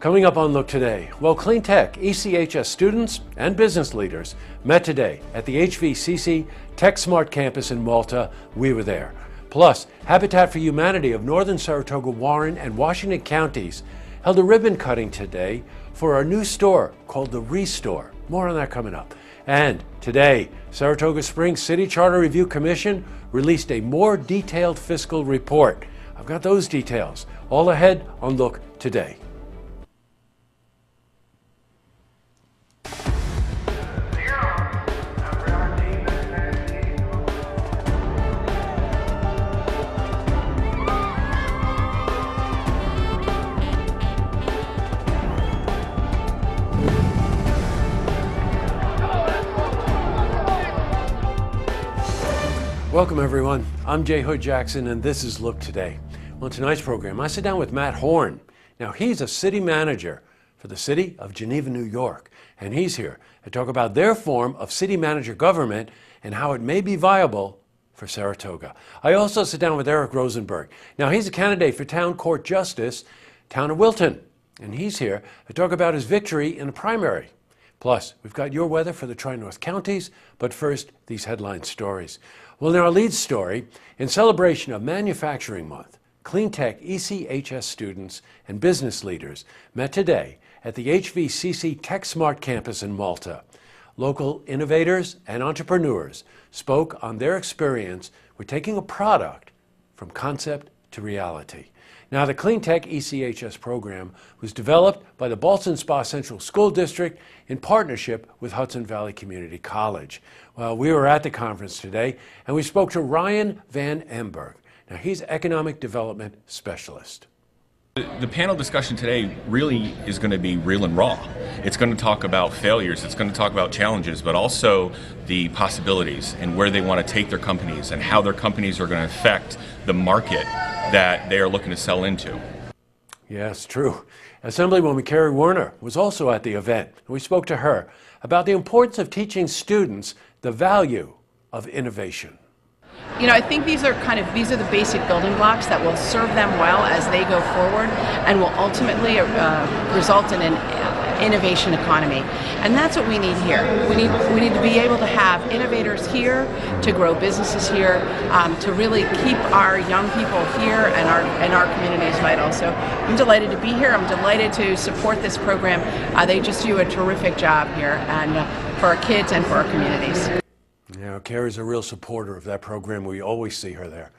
Coming up on Look Today, well, Clean Tech ECHS students and business leaders met today at the HVCC Tech Smart campus in Malta. We were there. Plus, Habitat for Humanity of Northern Saratoga, Warren, and Washington counties held a ribbon cutting today for our new store called the Restore. More on that coming up. And today, Saratoga Springs City Charter Review Commission released a more detailed fiscal report. I've got those details all ahead on Look Today. Welcome everyone, I'm Jay Hood Jackson and this is Look Today. On tonight's program, I sit down with Matt Horn. Now he's a city manager for the city of Geneva, New York, and he's here to talk about their form of city manager government and how it may be viable for Saratoga. I also sit down with Eric Rosenberg. Now he's a candidate for Town Court Justice, Town of Wilton, and he's here to talk about his victory in a primary. Plus, we've got your weather for the Tri-North counties, but first, these headline stories. Well, in our lead story, in celebration of Manufacturing Month, Clean Tech ECHS students and business leaders met today at the HVCC Tech Smart campus in Malta. Local innovators and entrepreneurs spoke on their experience with taking a product from concept to reality. Now, the Clean Tech ECHS program was developed by the Ballston Spa Central School District in partnership with Hudson Valley Community College. Well, we were at the conference today, and we spoke to Ryan Van Emberg. Now, he's Economic Development Specialist. The panel discussion today really is going to be real and raw. It's going to talk about failures, it's going to talk about challenges, but also the possibilities and where they want to take their companies and how their companies are going to affect the market that they are looking to sell into. Yes, true. Assemblywoman Carrie Werner was also at the event. We spoke to her about the importance of teaching students the value of innovation. You know, I think these are the basic building blocks that will serve them well as they go forward and will ultimately result in an innovation economy. And that's what we need here. We need to be able to have innovators here, to grow businesses here, to really keep our young people here and our communities vital. So I'm delighted to be here. I'm delighted to support this program. They just do a terrific job here, and for our kids and for our communities. Yeah, Carrie's a real supporter of that program. We always see her there.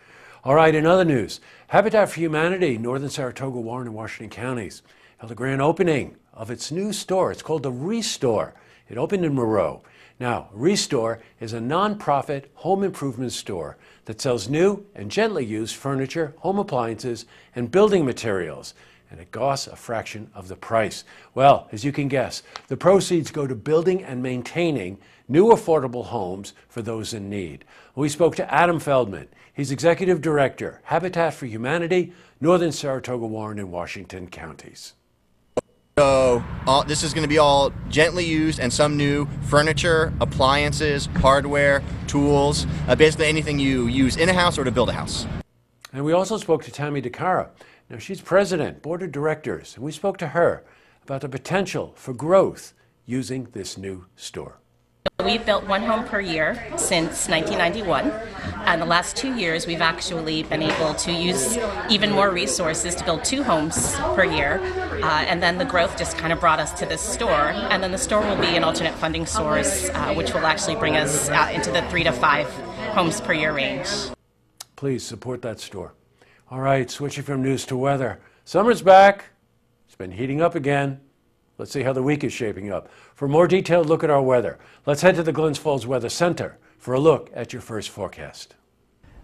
All right, in other news, Habitat for Humanity, Northern Saratoga, Warren, and Washington counties held a grand opening of its new store. It's called the Restore. It opened in Moreau. Now, Restore is a nonprofit home improvement store that sells new and gently used furniture, home appliances, and building materials. And it costs a fraction of the price. Well, as you can guess, the proceeds go to building and maintaining new affordable homes for those in need. We spoke to Adam Feldman. He's Executive Director, Habitat for Humanity, Northern Saratoga, Warren, and Washington counties. So this is going to be all gently used and some new furniture, appliances, hardware, tools, basically anything you use in a house or to build a house. And we also spoke to Tammy DeCara. Now, she's president, board of directors, and we spoke to her about the potential for growth using this new store. We've built one home per year since 1991, and the last 2 years we've actually been able to use even more resources to build 2 homes per year, and then the growth just kind of brought us to this store, and then the store will be an alternate funding source, which will actually bring us into the 3 to 5 homes per year range. Please support that store. All right, switching from news to weather. Summer's back. It's been heating up again. Let's see how the week is shaping up. For a more detailed look at our weather, let's head to the Glens Falls Weather Center for a look at your first forecast.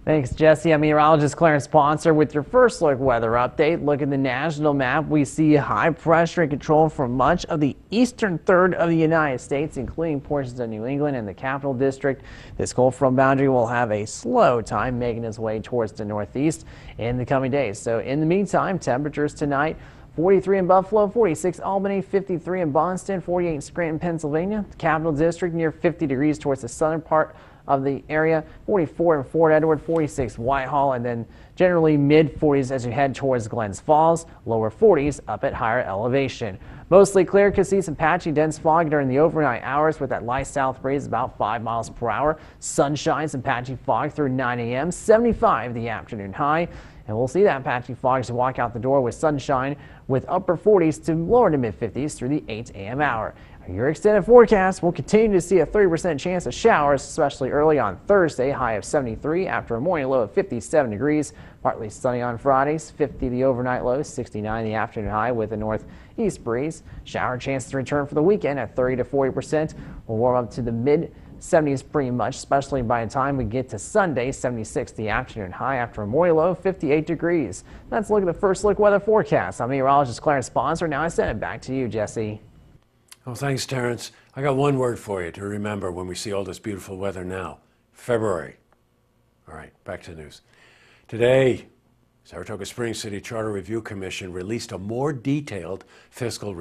Thanks, Jesse. I'm meteorologist Clarence Ponser with your first look weather update. Look at the national map. We see high pressure in control for much of the eastern third of the United States, including portions of New England and the Capital District. This cold front boundary will have a slow time making its way towards the northeast in the coming days. So in the meantime, temperatures tonight: 43 in Buffalo, 46 Albany, 53 in Boston, 48 in Scranton, Pennsylvania. The Capital District near 50 degrees towards the southern part of the area. 44 in Fort Edward, 46 Whitehall, and then generally mid-40s as you head towards Glens Falls, lower 40s up at higher elevation. Mostly clear, could see some patchy dense fog during the overnight hours with that light south breeze about 5 miles per hour. Sunshine, some patchy fog through 9 a.m., 75 the afternoon high. And we'll see that patchy fog as you walk out the door with sunshine with upper 40s to lower to mid 50s through the 8 a.m. hour. Your extended forecast will continue to see a 30% chance of showers, especially early on Thursday, high of 73 after a morning low of 57 degrees. Partly sunny on Fridays, 50 the overnight low, 69 the afternoon high with a northeast breeze. Shower chances to return for the weekend at 30 to 40%. We'll warm up to the mid 70s pretty much, especially by the time we get to Sunday, 76 the afternoon high after a morning low of 58 degrees. Let's look at the first look weather forecast. I'm meteorologist Clarence Sponsor. Now I send it back to you, Jesse. Well, thanks, Terrence. I got one word for you to remember when we see all this beautiful weather now. February. All right, back to the news. Today, Saratoga Springs City Charter Review Commission released a more detailed fiscal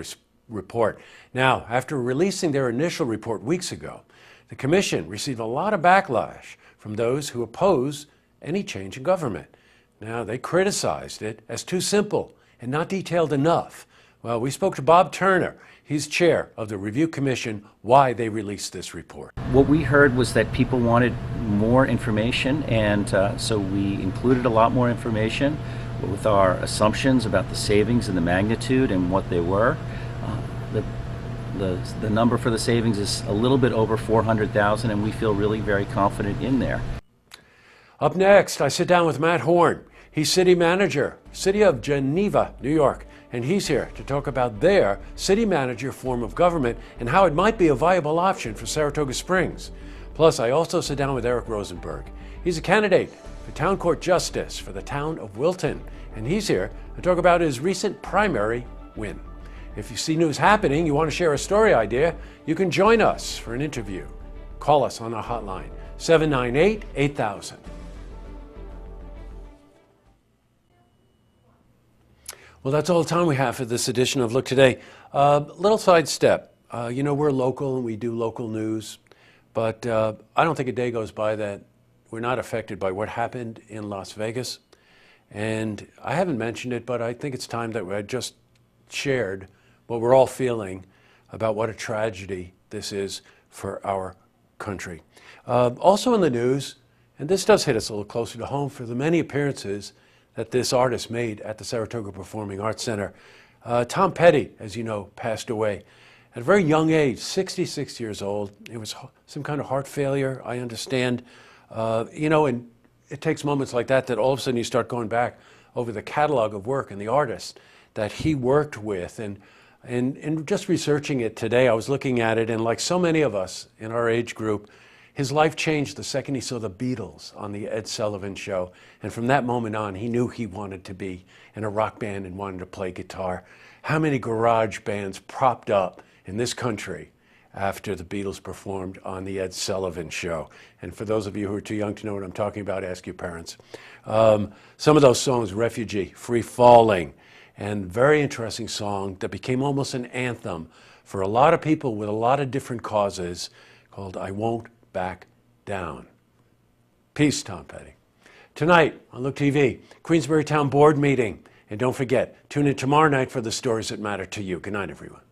report. Now, after releasing their initial report weeks ago, the commission received a lot of backlash from those who oppose any change in government. Now, they criticized it as too simple and not detailed enough. Well, we spoke to Bob Turner. He's chair of the Review Commission, why they released this report. What we heard was that people wanted more information, and so we included a lot more information with our assumptions about the savings and the magnitude and what they were. The number for the savings is a little bit over $400,000, and we feel really very confident in there. Up next, I sit down with Matt Horn. He's city manager, City of Geneva, New York, and he's here to talk about their city manager form of government and how it might be a viable option for Saratoga Springs. Plus, I also sit down with Eric Rosenberg. He's a candidate for town court justice for the town of Wilton, and he's here to talk about his recent primary win. If you see news happening, you want to share a story idea, you can join us for an interview. Call us on our hotline, 798-8000. Well, that's all the time we have for this edition of Look Today. Little sidestep. You know, we're local and we do local news, but I don't think a day goes by that we're not affected by what happened in Las Vegas. And I haven't mentioned it, but I think it's time that I just shared what we're all feeling about what a tragedy this is for our country. Also in the news, and this does hit us a little closer to home, for the many appearances that this artist made at the Saratoga Performing Arts Center. Tom Petty, as you know, passed away at a very young age, 66 years old. It was some kind of heart failure, I understand. You know, and it takes moments like that all of a sudden you start going back over the catalog of work and the artists that he worked with. And just researching it today, I was looking at it, and like so many of us in our age group, his life changed the second he saw the Beatles on the Ed Sullivan Show. And from that moment on, he knew he wanted to be in a rock band and wanted to play guitar. How many garage bands propped up in this country after the Beatles performed on the Ed Sullivan Show? And for those of you who are too young to know what I'm talking about, ask your parents. Some of those songs, Refugee, Free Falling, and very interesting song that became almost an anthem for a lot of people with a lot of different causes, called I Won't Back Down. Peace, Tom Petty. Tonight on Look TV, Queensbury Town Board meeting. And don't forget, tune in tomorrow night for the stories that matter to you. Good night, everyone.